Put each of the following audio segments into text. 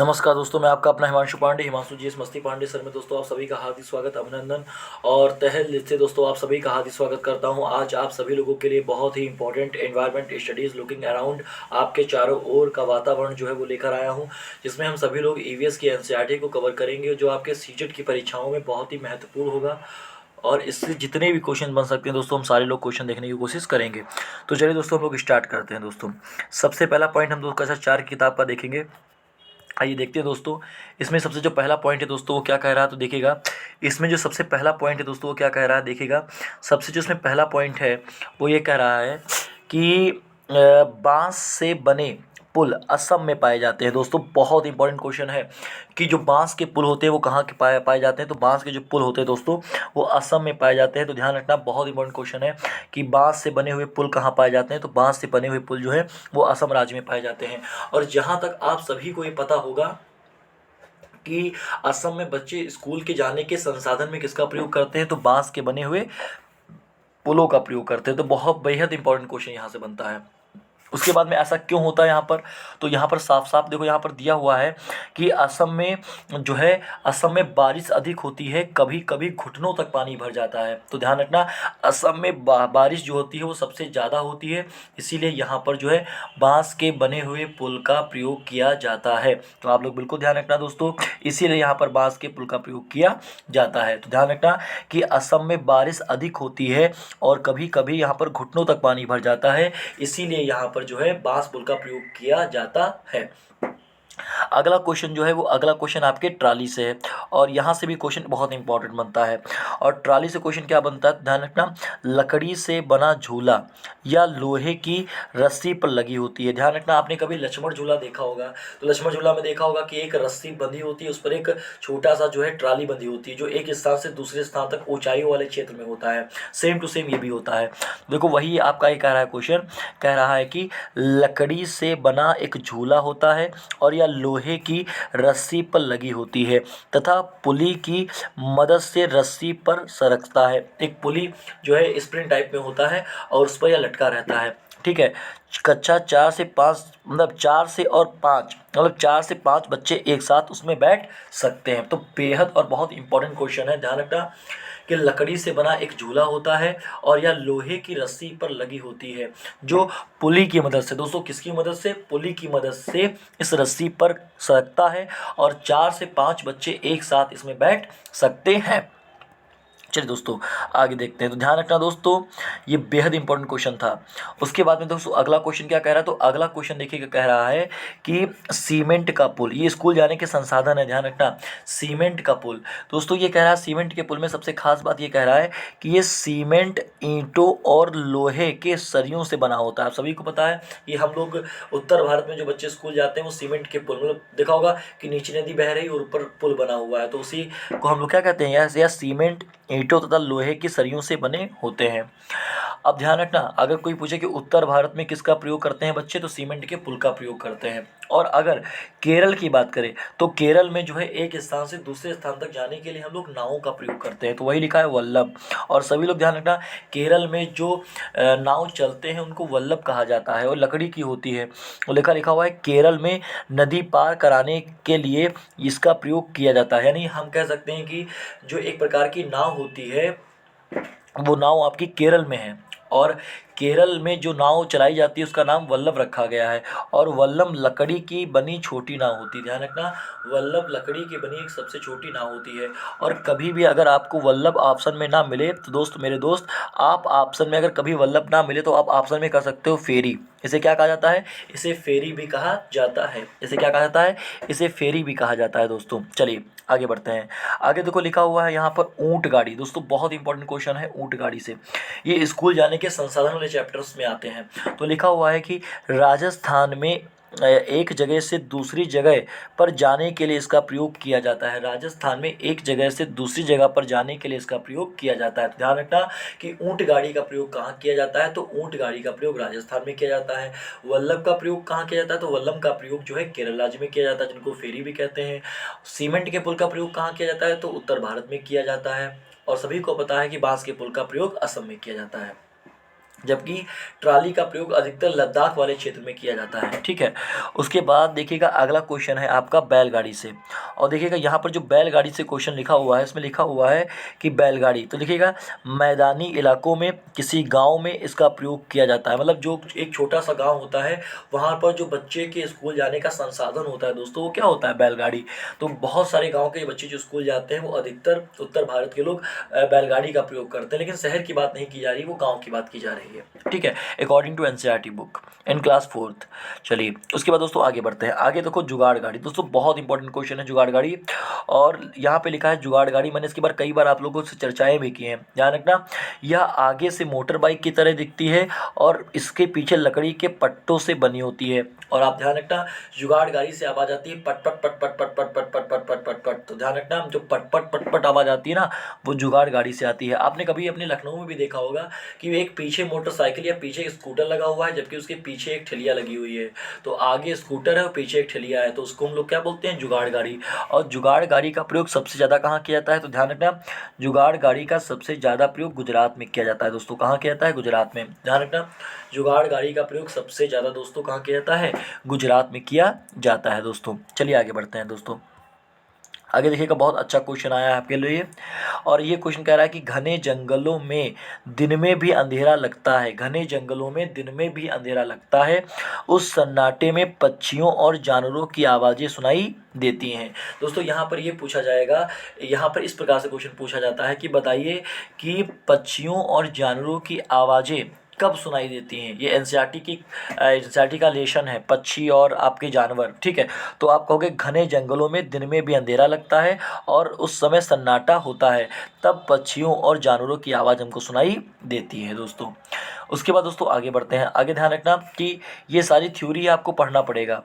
नमस्कार दोस्तों, मैं आपका अपना हिमांशु पांडे, हिमांशु जी एस मस्ती पांडे सर में दोस्तों आप सभी का हार्दिक स्वागत, अभिनंदन और तहे दिल से दोस्तों आप सभी का हार्दिक स्वागत करता हूं। आज आप सभी लोगों के लिए बहुत ही important environment studies looking around आपके चारों ओर का वातावरण जो है वो लेकर आया हूं, जिसमें हम सभी लोग ईवीएस की एनसीईआरटी को कवर करेंगे, जो आपके सीटेट की परीक्षाओं में बहुत ही महत्वपूर्ण होगा। और इससे जितने भी क्वेश्चन बन सकते हैं दोस्तों, हम सारे लोग क्वेश्चन देखने की कोशिश करेंगे। तो चलिए दोस्तों, हम लोग स्टार्ट करते हैं। दोस्तों सबसे पहला पॉइंट हम लोग कैसा 4 किताब का देखेंगे। आइए देखते हैं दोस्तों, इसमें सबसे जो पहला पॉइंट है दोस्तों वो क्या कह रहा है, तो देखिएगा। इसमें जो सबसे पहला पॉइंट है दोस्तों वो क्या कह रहा है, देखिएगा। सबसे जो इसमें पहला पॉइंट है वो ये कह रहा है कि बांस से बने पुल असम में पाए जाते हैं। दोस्तों बहुत इंपॉर्टेंट क्वेश्चन है कि जो बांस के पुल होते हैं वो कहाँ के पाए पाए जाते हैं। तो बांस के जो पुल होते हैं दोस्तों वो असम में पाए जाते हैं। तो ध्यान रखना, बहुत इंपॉर्टेंट क्वेश्चन है कि बांस से बने हुए पुल कहाँ पाए जाते हैं। तो बांस से बने हुए पुल जो है वो असम राज्य में पाए जाते हैं। और जहाँ तक आप सभी को ये पता होगा कि असम में बच्चे स्कूल के जाने के संसाधन में किसका प्रयोग करते हैं, तो बांस के बने हुए पुलों का प्रयोग करते हैं। तो बहुत बेहद इंपॉर्टेंट क्वेश्चन यहाँ से बनता है। उसके बाद में ऐसा क्यों होता है यहाँ पर, तो यहाँ पर साफ साफ देखो, यहाँ पर दिया हुआ है कि असम में जो है, असम में बारिश अधिक होती है, कभी कभी घुटनों तक पानी भर जाता है। तो ध्यान रखना, असम में बारिश जो होती है वो सबसे ज़्यादा होती है, इसीलिए यहाँ पर जो है बांस के बने हुए पुल का प्रयोग किया जाता है। तो आप लोग बिल्कुल ध्यान रखना दोस्तों, इसीलिए यहाँ पर बांस के पुल का प्रयोग किया जाता है। तो ध्यान रखना कि असम में बारिश अधिक होती है और कभी कभी यहाँ पर घुटनों तक पानी भर जाता है, इसीलिए यहाँ पर जो है बांस पुल का प्रयोग किया जाता है। अगला क्वेश्चन जो है वो अगला क्वेश्चन आपके ट्राली से है, और यहाँ से भी क्वेश्चन बहुत इंपॉर्टेंट बनता है। और ट्राली से क्वेश्चन क्या बनता है, ध्यान रखना। लकड़ी से बना झूला या लोहे की रस्सी पर लगी होती है। ध्यान रखना, आपने कभी लक्ष्मण झूला देखा होगा, तो लक्ष्मण झूला में देखा होगा कि एक रस्सी बंधी होती है, उस पर एक छोटा सा जो है ट्राली बंधी होती है, जो एक स्थान से दूसरे स्थान तक ऊंचाइयों वाले क्षेत्र में होता है। सेम टू सेम ये भी होता है। देखो वही आपका ये कह रहा है क्वेश्चन, कह रहा है कि लकड़ी से बना एक झूला होता है और या लोहे की रस्सी पर लगी होती है तथा पुली की मदद से रस्सी पर सरकता है। एक पुली जो है स्प्रिंग टाइप में होता है और उस पर यह लटका रहता है। ठीक है। कक्षा 4 से 5 मतलब 4 से 5 मतलब 4 से 5 बच्चे एक साथ उसमें बैठ सकते हैं। तो बेहद और बहुत इंपॉर्टेंट क्वेश्चन है। ध्यान रखना कि लकड़ी से बना एक झूला होता है और यह लोहे की रस्सी पर लगी होती है, जो पुली की मदद से, दोस्तों किसकी मदद से, पुली की मदद से इस रस्सी पर सरकता है और 4 से 5 बच्चे एक साथ इसमें बैठ सकते हैं। चलिए दोस्तों आगे देखते हैं। तो ध्यान रखना दोस्तों, ये बेहद इंपॉर्टेंट क्वेश्चन था। उसके बाद में दोस्तों अगला क्वेश्चन क्या कह रहा है, तो अगला क्वेश्चन देखिए कह रहा है कि सीमेंट का पुल, ये स्कूल जाने के संसाधन है। ध्यान रखना, सीमेंट का पुल। दोस्तों ये कह रहा है सीमेंट के पुल में सबसे खास बात ये कह रहा है कि ये सीमेंट ईंटों और लोहे के सरियों से बना होता है। आप सभी को पता है, ये हम लोग उत्तर भारत में जो बच्चे स्कूल जाते हैं वो सीमेंट के पुल, मतलब देखा होगा कि नीचे नदी बह रही है और ऊपर पुल बना हुआ है, तो उसी को हम लोग क्या कहते हैं, यह सीमेंट ईंटों तथा लोहे की सरियों से बने होते हैं। अब ध्यान रखना, अगर कोई पूछे कि उत्तर भारत में किसका प्रयोग करते हैं बच्चे, तो सीमेंट के पुल का प्रयोग करते हैं। और अगर केरल की बात करें तो केरल में जो है एक स्थान से दूसरे स्थान तक जाने के लिए हम लोग नावों का प्रयोग करते हैं। तो वही लिखा है वल्लभ। और सभी लोग ध्यान रखना, केरल में जो नाव चलते हैं उनको वल्लभ कहा जाता है और लकड़ी की होती है। वो लिखा लिखा हुआ है केरल में नदी पार कराने के लिए इसका प्रयोग किया जाता है। यानी हम कह सकते हैं कि जो एक प्रकार की नाव होती है वो नाव आपकी केरल में है, और केरल में जो नाव चलाई जाती है उसका नाम वल्लभ रखा गया है। और वल्लभ लकड़ी की बनी छोटी नाव होती है। ध्यान रखना, वल्लभ लकड़ी की बनी एक सबसे छोटी नाव होती है। और कभी भी अगर आपको वल्लभ ऑप्शन में ना मिले तो दोस्त, मेरे दोस्त, आप ऑप्शन में अगर कभी वल्लभ ना मिले तो आप ऑप्शन में कर सकते हो फेरी। इसे क्या कहा जाता है, इसे फेरी भी कहा जाता है। इसे क्या कहा जाता है, इसे फेरी भी कहा जाता है दोस्तों। चलिए आगे बढ़ते हैं। आगे देखो लिखा हुआ है यहाँ पर ऊंट गाड़ी। दोस्तों बहुत इंपॉर्टेंट क्वेश्चन है ऊंट गाड़ी से, ये स्कूल जाने के संसाधन वाले चैप्टर्स में आते हैं। तो लिखा हुआ है कि राजस्थान में एक जगह से दूसरी जगह पर जाने के लिए इसका प्रयोग किया जाता है। राजस्थान में एक जगह से दूसरी जगह पर जाने के लिए इसका प्रयोग किया जाता है। तो ध्यान रखना कि ऊंट गाड़ी का प्रयोग कहाँ किया जाता है, तो ऊंट गाड़ी का प्रयोग राजस्थान में किया जाता है। वल्लभ का प्रयोग कहाँ किया जाता है, तो वल्लभ का प्रयोग जो है केरल राज्य में किया जाता है, जिनको फेरी भी कहते हैं। सीमेंट के पुल का प्रयोग कहाँ किया जाता है, तो उत्तर भारत में किया जाता है। और सभी को पता है कि बांस के पुल का प्रयोग असम में किया जाता है। जबकि ट्राली का प्रयोग अधिकतर लद्दाख वाले क्षेत्र में किया जाता है। ठीक है, उसके बाद देखिएगा अगला क्वेश्चन है आपका बैलगाड़ी से। और देखिएगा यहाँ पर जो बैलगाड़ी से क्वेश्चन लिखा हुआ है, इसमें लिखा हुआ है कि बैलगाड़ी, तो देखिएगा मैदानी इलाकों में किसी गांव में इसका प्रयोग किया जाता है। मतलब जो एक छोटा सा गांव होता है, वहाँ पर जो बच्चे के स्कूल जाने का संसाधन होता है दोस्तों, वो क्या होता है? बैलगाड़ी। तो बहुत सारे गाँव के बच्चे जो स्कूल जाते हैं वो अधिकतर उत्तर भारत के लोग बैलगाड़ी का प्रयोग करते हैं। लेकिन शहर की बात नहीं की जा रही, वो गाँव की बात की जा रही है। ठीक है, according to NCERT book in class 4th। चलिए उसके बाद दोस्तों आगे बढ़ते हैं। आगे देखो जुगाड़ गाड़ी, दोस्तों बहुत इंपॉर्टेंट क्वेश्चन है जुगाड़ गाड़ी। और यहाँ पे लिखा है जुगाड़ गाड़ी, मैंने इसके बार कई बार आप लोगों से चर्चाएं भी की हैं, ध्यान रखना। यह आगे से मोटर बाइक की तरह दिखती है और इसके पीछे लकड़ी के पट्टों से बनी होती है। और आप ध्यान रखना, जुगाड़ गाड़ी से आवाज़ आती है पट पट पट पट पट पट पट पट पट पट पट पट। तो ध्यान रखना, जो पट पट पट पट आवाज़ आती है ना, वो जुगाड़ गाड़ी से आती है। आपने कभी अपने लखनऊ में भी देखा होगा कि एक पीछे मोटरसाइकिल या पीछे एक स्कूटर लगा हुआ है, जबकि उसके पीछे एक ठेलिया लगी हुई है। तो आगे स्कूटर है और पीछे एक ठेलिया है, तो उसको हम लोग क्या बोलते हैं? जुगाड़ गाड़ी। और जुगाड़ गाड़ी का प्रयोग सबसे ज़्यादा कहाँ किया जाता है? तो ध्यान रखना, जुगाड़ गाड़ी का सबसे ज़्यादा प्रयोग गुजरात में किया जाता है दोस्तों। कहाँ किया जाता है? गुजरात में। ध्यान रखना, जुगाड़ गाड़ी का प्रयोग सबसे ज़्यादा दोस्तों कहाँ किया जाता है? गुजरात में किया जाता है दोस्तों। चलिए आगे बढ़ते हैं दोस्तों। आगे देखिएगा बहुत अच्छा क्वेश्चन आया है आपके लिए। और ये क्वेश्चन कह रहा है कि घने जंगलों में दिन में भी अंधेरा लगता है। घने जंगलों में दिन में भी अंधेरा लगता है, उस सन्नाटे में पक्षियों और जानवरों की आवाज़ें सुनाई देती हैं। दोस्तों यहाँ पर ये पूछा जाएगा, यहाँ पर इस प्रकार से क्वेश्चन पूछा जाता है कि बताइए कि पक्षियों और जानवरों की आवाज़ें कब सुनाई देती हैं। ये एनसीईआरटी का लेशन है, पक्षी और आपके जानवर। ठीक है, तो आप कहोगे घने जंगलों में दिन में भी अंधेरा लगता है और उस समय सन्नाटा होता है, तब पक्षियों और जानवरों की आवाज़ हमको सुनाई देती है दोस्तों। उसके बाद दोस्तों आगे बढ़ते हैं। आगे ध्यान रखना कि ये सारी थ्योरी आपको पढ़ना पड़ेगा।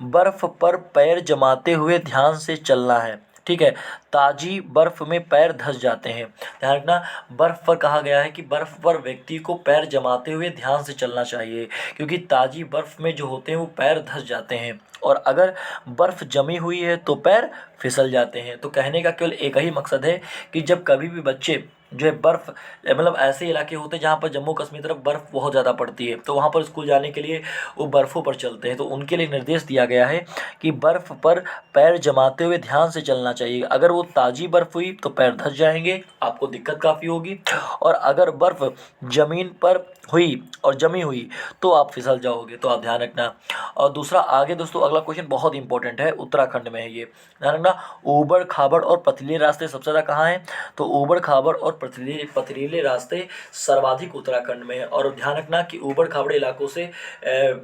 बर्फ़ पर पैर जमाते हुए ध्यान से चलना है। ठीक है, ताज़ी बर्फ़ में पैर धंस जाते हैं। ध्यान रखना, बर्फ़ पर कहा गया है कि बर्फ़ पर व्यक्ति को पैर जमाते हुए ध्यान से चलना चाहिए, क्योंकि ताज़ी बर्फ़ में जो होते हैं वो पैर धंस जाते हैं, और अगर बर्फ़ जमी हुई है तो पैर फिसल जाते हैं। तो कहने का केवल एक ही मकसद है कि जब कभी भी बच्चे जो है बर्फ़, मतलब ऐसे इलाके होते हैं जहाँ पर जम्मू कश्मीर तरफ बर्फ़ बहुत ज़्यादा पड़ती है, तो वहाँ पर स्कूल जाने के लिए वो बर्फ़ों पर चलते हैं। तो उनके लिए निर्देश दिया गया है कि बर्फ़ पर पैर जमाते हुए ध्यान से चलना चाहिए। अगर वो ताज़ी बर्फ़ हुई तो पैर धंस जाएंगे, आपको दिक्कत काफ़ी होगी। और अगर बर्फ़ ज़मीन पर हुई और जमी हुई तो आप फिसल जाओगे, तो आप ध्यान रखना। और दूसरा आगे दोस्तों अगला क्वेश्चन बहुत इंपॉर्टेंट है, उत्तराखंड में है ये, ध्यान रखना। ऊबड़ खाबड़ और पथरीले रास्ते सबसे ज़्यादा कहाँ हैं? तो ऊबड़ खाबड़ और पथरीले रास्ते सर्वाधिक उत्तराखंड में है। और ध्यान रखना कि ऊबड़ खाबड़ इलाकों से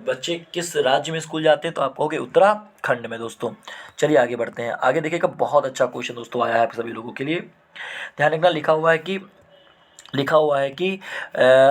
बच्चे किस राज्य में स्कूल जाते हैं? तो आप कहोगे उत्तराखंड में दोस्तों। चलिए आगे बढ़ते हैं। आगे देखिएगा बहुत अच्छा क्वेश्चन दोस्तों आया है आप सभी लोगों के लिए। ध्यान रखना,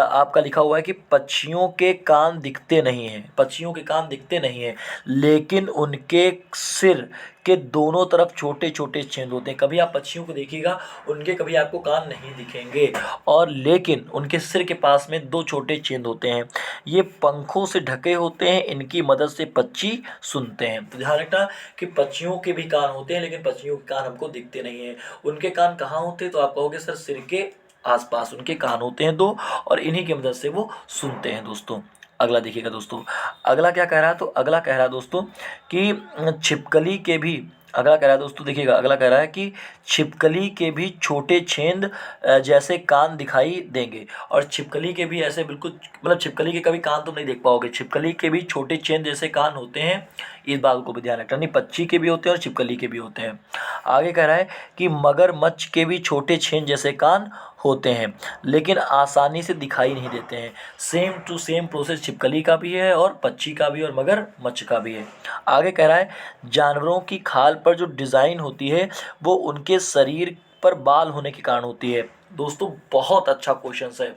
आपका लिखा हुआ है कि पक्षियों के कान दिखते नहीं हैं। पक्षियों के कान दिखते नहीं हैं, लेकिन उनके सिर के दोनों तरफ छोटे छोटे छेद होते हैं। कभी आप पक्षियों को देखिएगा, उनके कभी आपको कान नहीं दिखेंगे, और लेकिन उनके सिर के पास में दो छोटे छेद होते हैं। ये पंखों से ढके होते हैं, इनकी मदद से पक्षी सुनते हैं। तो ध्यान रखना कि पक्षियों के भी कान होते हैं, लेकिन पक्षियों के कान हमको दिखते नहीं हैं। उनके कान कहाँ होते हैं? तो आप कहोगे सर सिर के आसपास उनके कान होते हैं दो, और इन्हीं की मदद से वो सुनते हैं दोस्तों। अगला देखिएगा दोस्तों, अगला क्या कह रहा है? तो अगला कह रहा है दोस्तों कि छिपकली के भी, अगला कह रहा है दोस्तों, देखिएगा अगला कह रहा है कि छिपकली के भी छोटे छेद जैसे कान दिखाई देंगे। और छिपकली के भी ऐसे बिल्कुल, मतलब छिपकली के कभी कान तुम नहीं देख पाओगे, छिपकली के भी छोटे छेद जैसे कान होते हैं। इस बात को भी ध्यान रखना, नहीं पक्षी के भी होते हैं और छिपकली के भी होते हैं। आगे कह रहा है कि मगरमच्छ के भी छोटे छेद जैसे कान होते हैं, लेकिन आसानी से दिखाई नहीं देते हैं। सेम टू सेम प्रोसेस छिपकली का भी है और पक्षी का भी और मगरमच्छ का भी है। आगे कह रहा है जानवरों की खाल पर जो डिज़ाइन होती है वो उनके शरीर पर बाल होने के कारण होती है। दोस्तों बहुत अच्छा क्वेश्चन है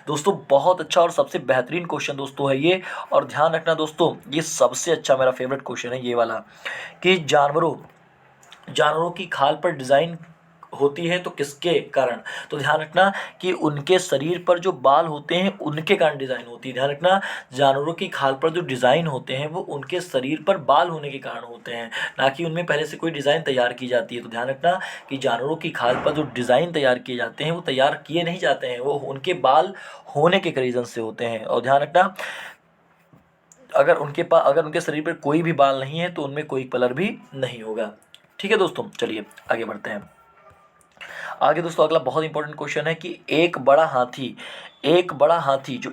दोस्तों, बहुत अच्छा और सबसे बेहतरीन क्वेश्चन दोस्तों है ये। और ध्यान रखना दोस्तों, ये सबसे अच्छा मेरा फेवरेट क्वेश्चन है ये वाला, कि जानवरों की खाल पर डिज़ाइन होती है तो किसके कारण? तो ध्यान रखना कि उनके शरीर पर जो बाल होते हैं उनके कारण डिज़ाइन होती है। ध्यान रखना, जानवरों की खाल पर जो डिज़ाइन होते हैं वो उनके शरीर पर बाल होने के कारण होते हैं, ना कि उनमें पहले से कोई डिज़ाइन तैयार की जाती है। तो ध्यान रखना कि जानवरों की खाल पर जो डिज़ाइन तैयार किए जाते हैं वो तैयार किए नहीं जाते हैं, वो उनके बाल होने के रीज़न से होते हैं। और ध्यान रखना, अगर उनके शरीर पर कोई भी बाल नहीं है तो उनमें कोई कलर भी नहीं होगा। ठीक है दोस्तों, चलिए आगे बढ़ते हैं। आगे दोस्तों अगला बहुत इंपॉर्टेंट क्वेश्चन है कि जो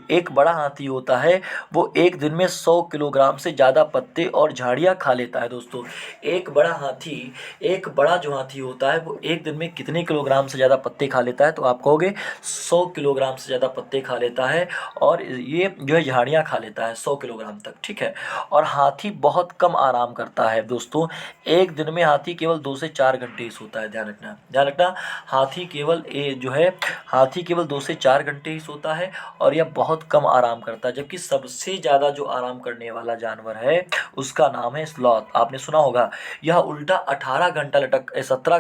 एक बड़ा हाथी होता है वो एक दिन में 100 किलोग्राम से ज़्यादा पत्ते और झाड़ियाँ खा लेता है। दोस्तों एक बड़ा जो हाथी होता है वो एक दिन में कितने किलोग्राम से ज़्यादा पत्ते खा लेता है? तो आप कहोगे 100 किलोग्राम से ज़्यादा पत्ते खा लेता है, और ये जो है झाड़ियाँ खा लेता है 100 किलोग्राम तक। ठीक है। और हाथी बहुत कम आराम करता है दोस्तों, एक दिन में हाथी केवल 2 से 4 घंटे ही सोता है। ध्यान रखना, हाथी केवल 2 से 4 घंटे ही सोता है और यह बहुत कम आराम करता है। जबकि सबसे ज़्यादा जो आराम करने वाला जानवर है उसका नाम है स्लॉथ। आपने सुना होगा, यह उल्टा 17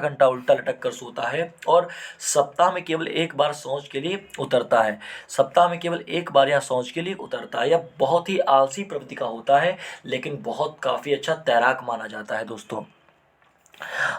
घंटा उल्टा लटक कर सोता है और सप्ताह में केवल एक बार शौच के लिए उतरता है। यह शौच के लिए उतरता है। यह बहुत ही आलसी प्रवृत्ति का होता है, लेकिन बहुत काफ़ी अच्छा तैराक माना जाता है दोस्तों।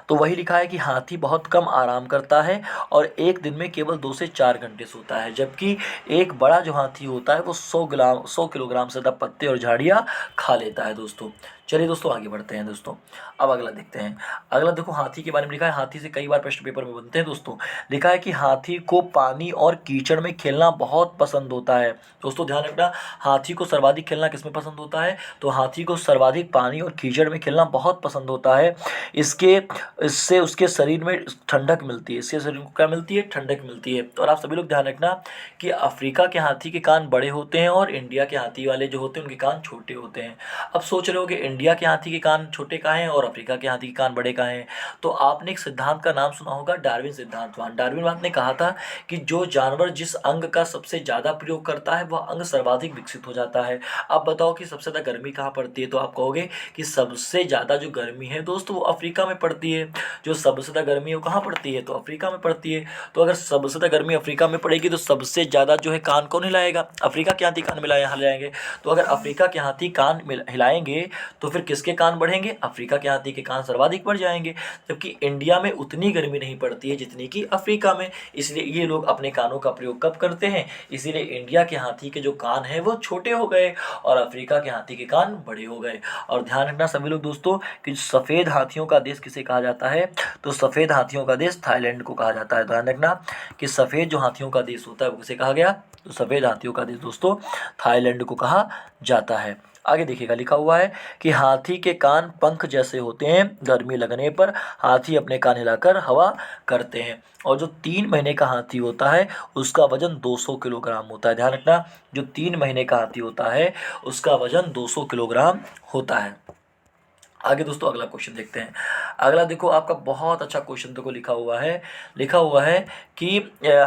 तो वही लिखा है कि हाथी बहुत कम आराम करता है और एक दिन में केवल 2 से 4 घंटे सोता है। जबकि एक बड़ा जो हाथी होता है वो 100 किलोग्राम से ज़्यादा पत्ते और झाड़ियाँ खा लेता है दोस्तों। चलिए दोस्तों आगे बढ़ते हैं दोस्तों। अब अगला देखते हैं। अगला देखो, हाथी के बारे में लिखा है, हाथी से कई बार प्रश्न पेपर में बनते हैं दोस्तों। लिखा है कि हाथी को पानी और कीचड़ में खेलना बहुत पसंद होता है। दोस्तों ध्यान रखना, हाथी को सर्वाधिक खेलना किसमें पसंद होता है? तो हाथी को सर्वाधिक पानी और कीचड़ में खेलना बहुत पसंद होता है। इससे उसके शरीर में ठंडक मिलती है। इससे शरीर को क्या मिलती है? ठंडक मिलती है। और आप सभी लोग ध्यान रखना कि अफ्रीका के हाथी के कान बड़े होते हैं और इंडिया के हाथी वाले जो होते हैं उनके कान छोटे होते हैं। अब सोच रहे हो कि इंडिया के हाथी के कान छोटे काहे हैं और अफ्रीका के हाथी के कान बड़े काहे हैं? तो आपने एक सिद्धांत का नाम सुना होगा, डार्विन सिद्धांत। डार्विन ने कहा था कि जो जानवर जिस अंग का सबसे ज़्यादा प्रयोग करता है वह अंग सर्वाधिक विकसित हो जाता है। अब बताओ कि सबसे ज़्यादा गर्मी कहाँ पड़ती है? तो आप कहोगे कि सबसे ज़्यादा जो गर्मी है दोस्तों वो अफ्रीका में पड़ती है। जो सबसे ज़्यादा गर्मी है वो कहाँ पड़ती है? तो अफ्रीका में पड़ती है। तो अगर सबसे ज़्यादा गर्मी अफ्रीका में पड़ेगी तो सबसे ज़्यादा जो है कान कौन हिलाएगा? अफ्रीका के हाथी कान हिलाएंगे। तो अगर अफ्रीका के हाथी कान हिलाएंगे तो फिर किसके कान बढ़ेंगे? अफ्रीका के हाथी के कान सर्वाधिक बढ़ जाएंगे। जबकि इंडिया में उतनी गर्मी नहीं पड़ती है जितनी कि अफ्रीका में, इसलिए ये लोग अपने कानों का प्रयोग कब करते हैं? इसीलिए इंडिया के हाथी के जो कान हैं वो छोटे हो गए और अफ्रीका के हाथी के कान बड़े हो गए। और ध्यान रखना सभी लोग दोस्तों कि सफ़ेद हाथियों का देश किसे कहा जाता है? तो सफ़ेद हाथियों का देश थाईलैंड को कहा जाता है। ध्यान रखना कि सफ़ेद जो हाथियों का देश होता है वो किसे कहा गया? तो सफ़ेद हाथियों का देश दोस्तों थाईलैंड को कहा जाता है। आगे देखिएगा, लिखा हुआ है कि हाथी के कान पंख जैसे होते हैं, गर्मी लगने पर हाथी अपने कान हिलाकर हवा करते हैं। और जो 3 महीने का हाथी होता है उसका वजन 200 किलोग्राम होता है। ध्यान रखना, जो 3 महीने का हाथी होता है उसका वजन 200 किलोग्राम होता है। आगे दोस्तों अगला क्वेश्चन देखते हैं। अगला देखो, आपका बहुत अच्छा क्वेश्चन देखो लिखा हुआ है कि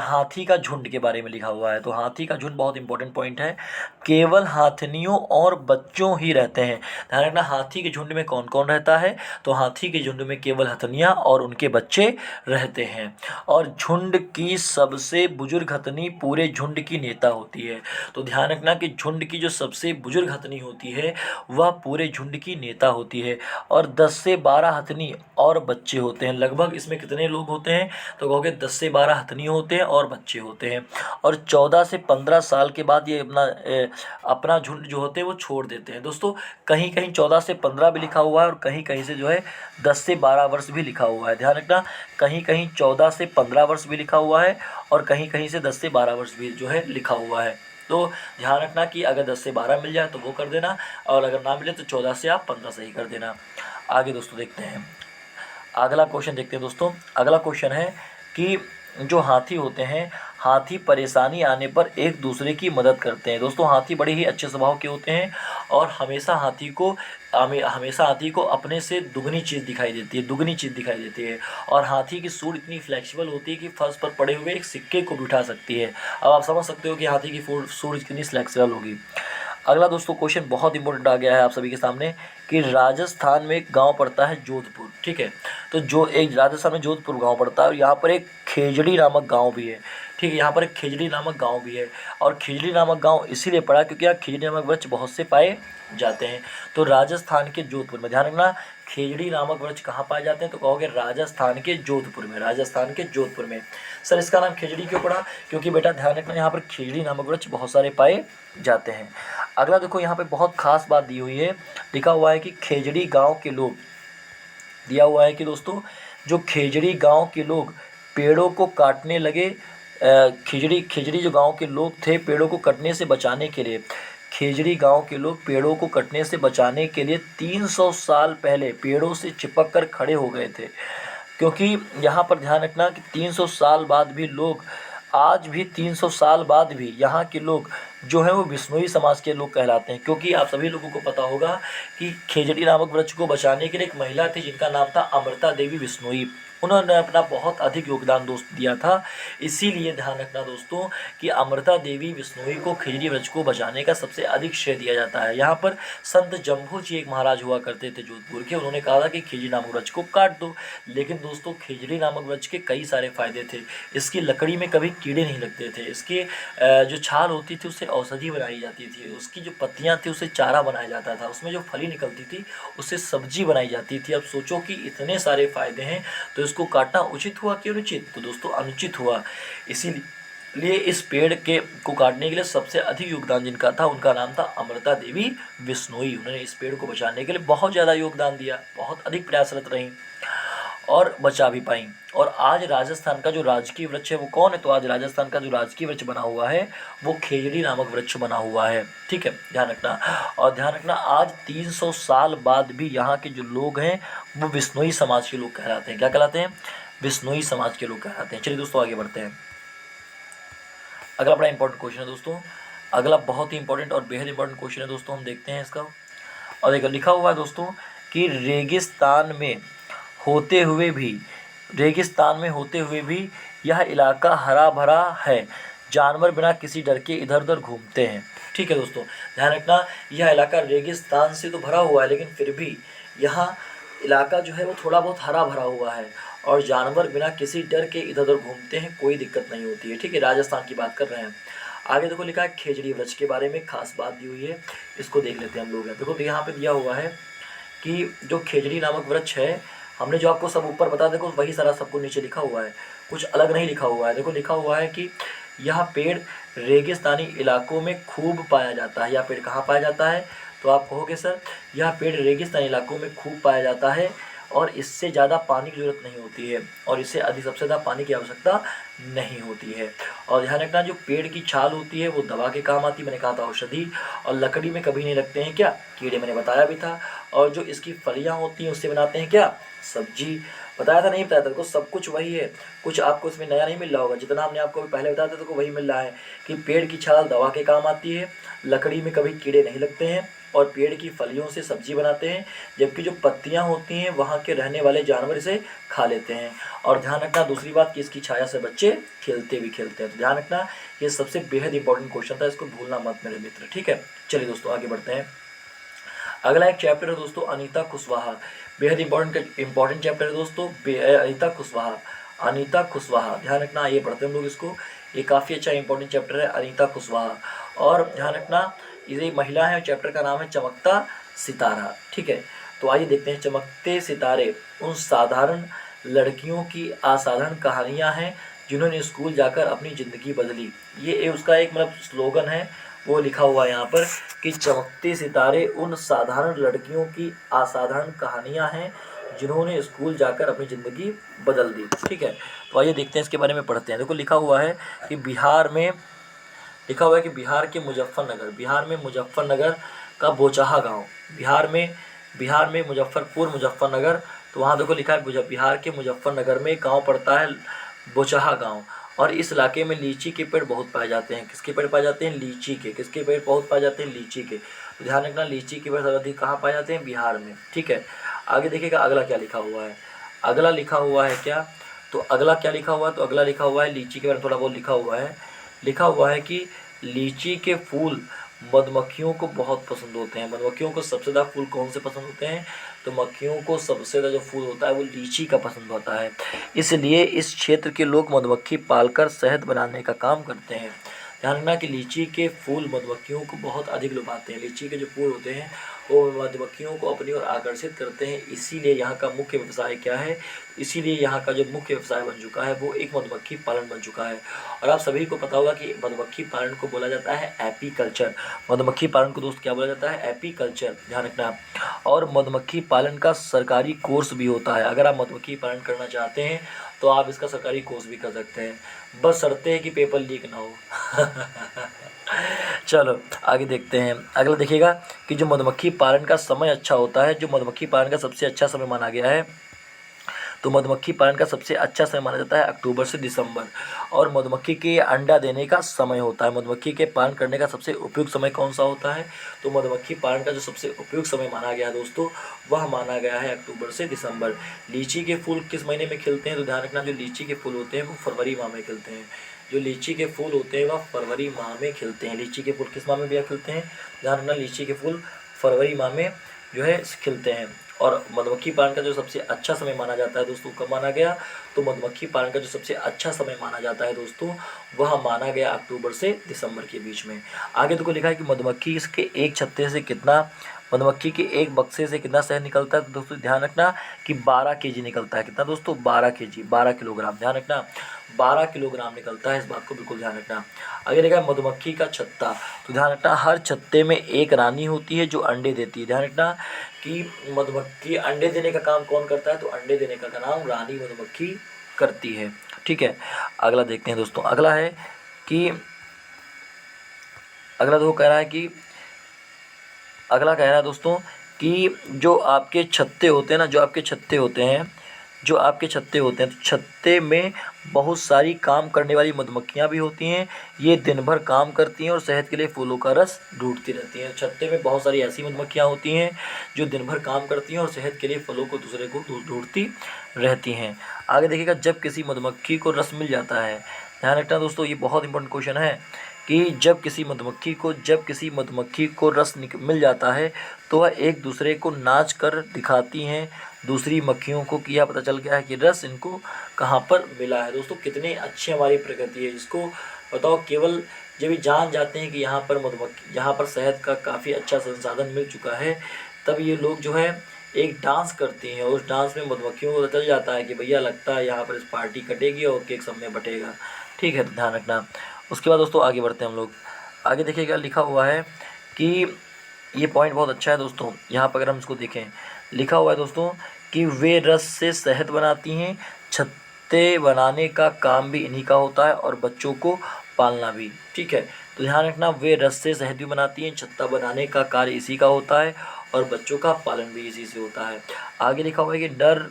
हाथी का झुंड के बारे में लिखा हुआ है। तो हाथी का झुंड बहुत इंपॉर्टेंट पॉइंट है। केवल हाथनियों और बच्चों ही रहते हैं। ध्यान रखना, हाथी के झुंड में कौन कौन रहता है? तो हाथी के झुंड में केवल हथनियाँ और उनके बच्चे रहते हैं। और झुंड की सबसे बुजुर्ग हथनी पूरे झुंड की नेता होती है। तो ध्यान रखना कि झुंड की जो सबसे बुजुर्ग हथनी होती है वह पूरे झुंड की नेता होती है। और 10 से 12 हथनी और बच्चे होते हैं। लगभग इसमें कितने लोग होते हैं? तो कहोगे 10 से 12 हथनी होते हैं और बच्चे होते हैं। और 14 से 15 साल के बाद ये अपना झुंड जो होते हैं वो छोड़ देते हैं। दोस्तों कहीं कहीं 14 से 15 भी लिखा हुआ है और कहीं कहीं से जो है 10 से 12 वर्ष भी लिखा हुआ है। ध्यान रखना, कहीं कहीं 14 से 15 वर्ष भी लिखा हुआ है और कहीं कहीं से 10 से 12 वर्ष भी जो है लिखा हुआ है। तो ध्यान रखना कि अगर 10 से 12 मिल जाए तो वो कर देना, और अगर ना मिले तो 14 से आप 15 सही कर देना। आगे दोस्तों देखते हैं, अगला क्वेश्चन देखते हैं दोस्तों। अगला क्वेश्चन है कि जो हाथी होते हैं, हाथी परेशानी आने पर एक दूसरे की मदद करते हैं। दोस्तों हाथी बड़े ही अच्छे स्वभाव के होते हैं और हमेशा हाथी को अपने से दुगनी चीज़ दिखाई देती है। और हाथी की सूंड इतनी फ्लेक्सिबल होती है कि फर्श पर पड़े हुए एक सिक्के को भी उठा सकती है। अब आप समझ सकते हो कि हाथी की सूंड कितनी फ्लेक्सिबल होगी। अगला दोस्तों क्वेश्चन बहुत इंपॉर्टेंट आ गया है आप सभी के सामने कि राजस्थान में एक गांव पड़ता है जोधपुर। ठीक है, तो जो एक राजस्थान में जोधपुर गांव पड़ता है और यहाँ पर एक खेजड़ी नामक गांव भी है। ठीक है, यहाँ पर एक खेजड़ी नामक गांव भी है और खेजड़ी नामक गांव इसीलिए पड़ा क्योंकि यहाँ खेजड़ी नामक वृक्ष बहुत से पाए जाते हैं। तो राजस्थान के जोधपुर में, ध्यान रखना, खेजड़ी नामक वृक्ष कहाँ पाए जाते हैं, तो कहोगे राजस्थान के जोधपुर में, राजस्थान के जोधपुर में। सर इसका नाम खेजड़ी क्यों पड़ा, क्योंकि बेटा ध्यान रखना यहाँ पर खेजड़ी नामक वृक्ष बहुत सारे पाए जाते हैं। अगला देखो यहाँ पे बहुत खास बात दी हुई है, लिखा हुआ है कि खेजड़ी गाँव के लोग, दिया हुआ है कि दोस्तों जो खेजड़ी गांव के लोग पेड़ों को काटने लगे, खेजड़ी जो गांव के लोग थे पेड़ों को कटने से बचाने के लिए, खेजड़ी गांव के लोग पेड़ों को कटने से बचाने के लिए 300 साल पहले पेड़ों से चिपक कर खड़े हो गए थे। क्योंकि यहाँ पर ध्यान रखना कि 300 साल बाद भी लोग, आज भी 300 साल बाद भी यहाँ के लोग जो है वो बिश्नोई समाज के लोग कहलाते हैं। क्योंकि आप सभी लोगों को पता होगा कि खेजड़ी नामक वृक्ष को बचाने के लिए एक महिला थी जिनका नाम था अमृता देवी बिश्नोई। उन्होंने अपना बहुत अधिक योगदान दोस्त दिया था, इसीलिए ध्यान रखना दोस्तों कि अमृता देवी बिश्नोई को खेजड़ी वृक्ष को बचाने का सबसे अधिक श्रेय दिया जाता है। यहाँ पर संत जम्भू जी एक महाराज हुआ करते थे जोधपुर के, उन्होंने कहा था कि खेजड़ी नामक वृक्ष को काट दो, लेकिन दोस्तों खेजड़ी नामक वृक्ष के कई सारे फायदे थे। इसकी लकड़ी में कभी कीड़े नहीं लगते थे, इसके जो छाल होती थी उससे औषधि बनाई जाती थी, उसकी जो पत्तियाँ थी उससे चारा बनाया जाता था, उसमें जो फली निकलती थी उससे सब्जी बनाई जाती थी। अब सोचो कि इतने सारे फायदे हैं तो इसको काटना उचित हुआ कि अनुचित, तो दोस्तों अनुचित हुआ। इसीलिए इस पेड़ के को काटने के लिए सबसे अधिक योगदान जिनका था उनका नाम था अमृता देवी बिश्नोई। उन्होंने इस पेड़ को बचाने के लिए बहुत ज़्यादा योगदान दिया, बहुत अधिक प्रयासरत रहीं और बचा भी पाई। और आज राजस्थान का जो राजकीय वृक्ष है वो कौन है, तो आज राजस्थान का जो राजकीय वृक्ष बना हुआ है वो खेजड़ी नामक वृक्ष बना हुआ है। ठीक है, ध्यान रखना। और ध्यान रखना आज 300 साल बाद भी यहाँ के जो लोग हैं वो बिश्नोई समाज के लोग कहलाते हैं। क्या कहलाते हैं, बिश्नोई समाज के लोग कहलाते हैं। चलिए दोस्तों आगे बढ़ते हैं। अगला बड़ा इंपॉर्टेंट क्वेश्चन है दोस्तों, अगला बहुत ही इंपॉर्टेंट और बेहद इंपॉर्टेंट क्वेश्चन है दोस्तों, हम देखते हैं इसका। और देखो लिखा हुआ है दोस्तों कि रेगिस्तान में होते हुए भी यह इलाका हरा भरा है, जानवर बिना किसी डर के इधर उधर घूमते हैं। ठीक है दोस्तों, ध्यान रखना यह इलाका रेगिस्तान से तो भरा हुआ है लेकिन फिर भी यहाँ इलाका जो है वो थोड़ा बहुत हरा भरा हुआ है और जानवर बिना किसी डर के इधर उधर घूमते हैं, कोई दिक्कत नहीं होती है। ठीक है, राजस्थान की बात कर रहे हैं। आगे देखो लिखा है खेजड़ी वृक्ष के बारे में खास बात दी हुई है, इसको देख लेते हैं हम लोग। देखो तो यहाँ पे दिया हुआ है कि जो खेजड़ी नामक वृक्ष है, हमने जो आपको सब ऊपर बता देखो वही सारा सबको नीचे लिखा हुआ है, कुछ अलग नहीं लिखा हुआ है। देखो लिखा हुआ है कि यह पेड़ रेगिस्तानी इलाकों में खूब पाया जाता है। यह पेड़ कहाँ पाया जाता है, तो आप कहोगे सर यह पेड़ रेगिस्तानी इलाकों में खूब पाया जाता है और इससे ज़्यादा पानी की ज़रूरत नहीं होती है और इससे अधिक सबसे ज़्यादा पानी की आवश्यकता नहीं होती है। और ध्यान रखना जो पेड़ की छाल होती है वो दवा के काम आती है, मैंने कहा था औषधि, और लकड़ी में कभी नहीं लगते हैं क्या, कीड़े, मैंने बताया भी था। और जो इसकी फलियाँ होती हैं उससे बनाते हैं क्या, सब्जी। बताया था नहीं बताया था, देखो सब कुछ वही है, कुछ आपको इसमें नया नहीं मिल रहा होगा, जितना हमने आपको पहले बताया था तो वही मिल रहा है कि पेड़ की छाल दवा के काम आती है, लकड़ी में कभी कीड़े नहीं लगते हैं और पेड़ की फलियों से सब्जी बनाते हैं, जबकि जो पत्तियां होती हैं वहाँ के रहने वाले जानवर इसे खा लेते हैं। और ध्यान रखना दूसरी बात कि इसकी छाया से बच्चे खेलते हैं। तो ध्यान रखना ये सबसे बेहद इंपॉर्टेंट क्वेश्चन था, इसको भूलना मत मेरे मित्र। ठीक है, चलिए दोस्तों आगे बढ़ते हैं। अगला एक चैप्टर है दोस्तों अनीता कुशवाहा, बेहद इंपॉर्टेंट चैप्टर है दोस्तों, अनीता कुशवाहा। ध्यान रखना ये पढ़ते हैं हम लोग इसको, ये काफ़ी अच्छा इंपॉर्टेंट चैप्टर है अनीता कुशवाहा। और ध्यान रखना ये महिला है, चैप्टर का नाम है चमकता सितारा। ठीक है, तो आइए देखते हैं चमकते सितारे उन साधारण लड़कियों की असाधारण कहानियाँ हैं जिन्होंने स्कूल जाकर अपनी ज़िंदगी बदली। ये उसका एक मतलब स्लोगन है, वो लिखा हुआ है यहाँ पर कि चमकते सितारे उन साधारण लड़कियों की असाधारण कहानियाँ हैं जिन्होंने स्कूल जाकर अपनी ज़िंदगी बदल दी। ठीक है, तो आइए देखते हैं इसके बारे में पढ़ते हैं। देखो लिखा हुआ है कि बिहार में मुजफ्फरनगर का बोचाहा गांव, बिहार में मुजफ्फरनगर, तो वहाँ देखो लिखा है बिहार के मुजफ्फरनगर में एक गाँव पड़ता है बोचाहा गाँव, और इस इलाके में लीची के पेड़ बहुत पाए जाते हैं। किसके पेड़ पाए जाते हैं, लीची के। किसके पेड़ बहुत पाए जाते हैं, लीची के। तो ध्यान रखना लीची के पेड़ सर्वाधिक कहाँ पाए जाते हैं, बिहार में। ठीक है, आगे देखिएगा अगला क्या लिखा हुआ है। अगला लिखा हुआ है क्या, तो अगला क्या लिखा हुआ है, तो अगला लिखा हुआ है लीची के बारे में थोड़ा बहुत लिखा हुआ है कि लीची के फूल मधुमक्खियों को बहुत पसंद होते हैं। मधुमक्खियों को सबसे ज़्यादा फूल कौन से पसंद होते हैं? तो मक्खियों को सबसे ज़्यादा जो फूल होता है वो लीची का पसंद होता है। इसलिए इस क्षेत्र के लोग मधुमक्खी पालकर शहद बनाने का काम करते हैं। ध्यान रखना कि लीची के फूल मधुमक्खियों को बहुत अधिक लुभाते हैं। लीची के जो फूल होते हैं वो मधुमक्खियों को अपनी ओर आकर्षित करते हैं। इसीलिए यहाँ का मुख्य व्यवसाय क्या है? इसीलिए यहाँ का जो मुख्य व्यवसाय बन चुका है वो एक मधुमक्खी पालन बन चुका है। और आप सभी को पता होगा कि मधुमक्खी पालन को बोला जाता है एपीकल्चर। मधुमक्खी पालन को दोस्त क्या बोला जाता है? एपीकल्चर, ध्यान रखना। और मधुमक्खी पालन का सरकारी कोर्स भी होता है। अगर आप मधुमक्खी पालन करना चाहते हैं तो आप इसका सरकारी कोर्स भी कर सकते हैं, बस शर्ते है कि पेपर लीक ना हो। चलो आगे देखते हैं। अगला देखिएगा कि जो मधुमक्खी पालन का समय अच्छा होता है, जो मधुमक्खी पालन का सबसे अच्छा समय माना गया है, तो मधुमक्खी पालन का सबसे अच्छा समय माना जाता है अक्टूबर से दिसंबर। और मधुमक्खी के अंडा देने का समय होता है। मधुमक्खी के पालन करने का सबसे उपयुक्त समय कौन सा होता है? तो मधुमक्खी पालन का जो सबसे उपयुक्त समय माना गया है दोस्तों, वह माना गया है अक्टूबर से दिसंबर। लीची के फूल किस महीने में खिलते हैं? तो ध्यान रखना, जो लीची के फूल होते हैं वो फरवरी माह में खिलते हैं। जो लीची के फूल होते हैं वह फरवरी माह में खिलते हैं। लीची के फूल किस माह में भैया खिलते हैं? ध्यान रखना, लीची के फूल फरवरी माह में जो है खिलते हैं। और मधुमक्खी पालन का जो सबसे अच्छा समय माना जाता है दोस्तों, कब माना गया? तो मधुमक्खी पालन का जो सबसे अच्छा समय माना जाता है दोस्तों, वह माना गया अक्टूबर से दिसंबर के बीच में। आगे देखो लिखा है कि मधुमक्खी इसके एक छत्ते से कितना, मधुमक्खी के एक बक्से से कितना शहद निकलता है? तो दोस्तों ध्यान रखना कि 12 केजी निकलता है। कितना दोस्तों? 12 केजी, 12 किलोग्राम। ध्यान रखना 12 किलोग्राम निकलता है, इस बात को बिल्कुल ध्यान रखना। आगे लिखा है मधुमक्खी का छत्ता। तो ध्यान रखना हर छत्ते में एक रानी होती है जो अंडे देती है। ध्यान रखना कि मधुमक्खी अंडे देने का काम कौन करता है? तो अंडे देने का काम रानी मधुमक्खी करती है। ठीक है, अगला देखते हैं दोस्तों। अगला है कि अगला तो कह रहा है कि अगला कह रहा है दोस्तों कि जो आपके छत्ते होते हैं ना, जो आपके छत्ते होते हैं, जो आपके छत्ते होते हैं, तो छत्ते में बहुत सारी काम करने वाली मधुमक्खियाँ भी होती हैं। ये दिन भर काम करती हैं और शहद के लिए फूलों का रस ढूंढती रहती हैं। छत्ते में बहुत सारी ऐसी मधुमक्खियाँ होती हैं जो दिन भर काम करती हैं और शहद के लिए फलों को दूसरे को ढूंढती रहती हैं। आगे देखिएगा, जब किसी मधुमक्खी को रस मिल जाता है, ध्यान रखना दोस्तों ये बहुत इंपॉर्टेंट क्वेश्चन है कि जब किसी मधुमक्खी को रस मिल जाता है तो वह एक दूसरे को नाच कर दिखाती हैं दूसरी मक्खियों को कि यह पता चल गया है कि रस इनको कहाँ पर मिला है। दोस्तों कितनी अच्छी हमारी प्रकृति है, इसको बताओ केवल जब ये जान जाते हैं कि यहाँ पर शहद का काफ़ी अच्छा संसाधन मिल चुका है, तब ये लोग जो है एक डांस करती हैं और उस डांस में मधुमक्खियों को पता चल जाता है कि भैया लगता है यहाँ पर इस पार्टी कटेगी और केक सब में बटेगा। ठीक है, तो ध्यान रखना। उसके बाद दोस्तों आगे बढ़ते हैं हम लोग। आगे देखिए क्या लिखा हुआ है कि ये पॉइंट बहुत अच्छा है दोस्तों। यहाँ पर अगर हम इसको देखें, लिखा हुआ है दोस्तों कि वे रस से शहद बनाती हैं, छत्ते बनाने का काम भी इन्हीं का होता है और बच्चों को पालना भी। ठीक है, तो ध्यान रखना वे रस से शहद भी बनाती हैं, छत्ता बनाने का कार्य इसी का होता है और बच्चों का पालन भी इसी से होता है। आगे लिखा हुआ है कि नर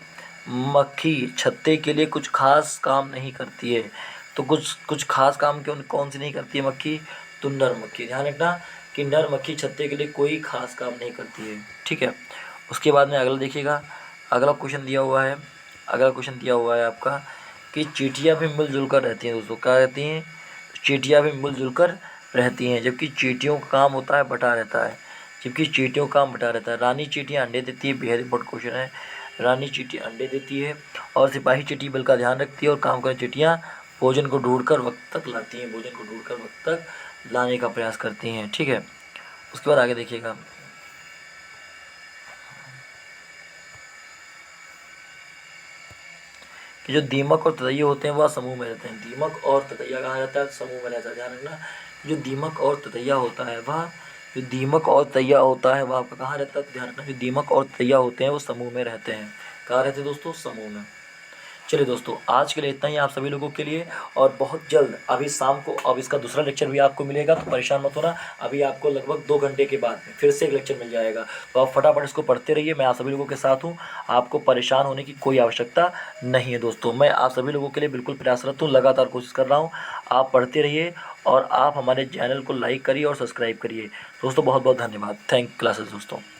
मक्खी छत्ते के लिए कुछ खास काम नहीं करती है। तो कुछ खास काम कौन सी नहीं करती है मक्खी? तो नर मक्खी। ध्यान रखना कि नर मक्खी छत्ते के लिए कोई खास काम नहीं करती है। ठीक है, उसके बाद में अगला देखिएगा। अगला क्वेश्चन दिया हुआ है आपका कि चींटियाँ भी मिलजुल कर रहती हैं दोस्तों। क्या रहती हैं? चींटियाँ भी मिलजुल कर रहती हैं, जबकि चींटियों का काम होता है बटा रहता है। रानी चींटियाँ अंडे देती है, बेहद इंपॉर्टेंट क्वेश्चन है। रानी चींटी अंडे देती है और सिपाही चींटी बल का ध्यान रखती है और काम कर चींटियाँ भोजन को ढूंढकर वक्त तक लाने का प्रयास करती हैं। ठीक है, उसके बाद आगे देखिएगा। कि जो दीमक और ततैया होते हैं वह समूह में रहते हैं। दीमक और ततैया कहा जाता है समूह में रहता है। ध्यान रखना, जो दीमक और ततैया होता है वह आपका कहाँ रहता है? तो ध्यान रखना, जो दीमक और ततैया होते हैं वो समूह में रहते हैं। कहाँ रहते हैं दोस्तों? समूह में। चलिए दोस्तों, आज के लिए इतना ही आप सभी लोगों के लिए। और बहुत जल्द अभी शाम को अब इसका दूसरा लेक्चर भी आपको मिलेगा, तो परेशान मत होना। अभी आपको लगभग 2 घंटे के बाद में फिर से एक लेक्चर मिल जाएगा, तो आप फटाफट इसको पढ़ते रहिए। मैं आप सभी लोगों के साथ हूँ, आपको परेशान होने की कोई आवश्यकता नहीं है दोस्तों। मैं आप सभी लोगों के लिए बिल्कुल प्रयासरत हूँ, लगातार कोशिश कर रहा हूँ। आप पढ़ते रहिए और आप हमारे चैनल को लाइक करिए और सब्सक्राइब करिए दोस्तों। बहुत बहुत धन्यवाद। थैंक क्लासेस दोस्तों।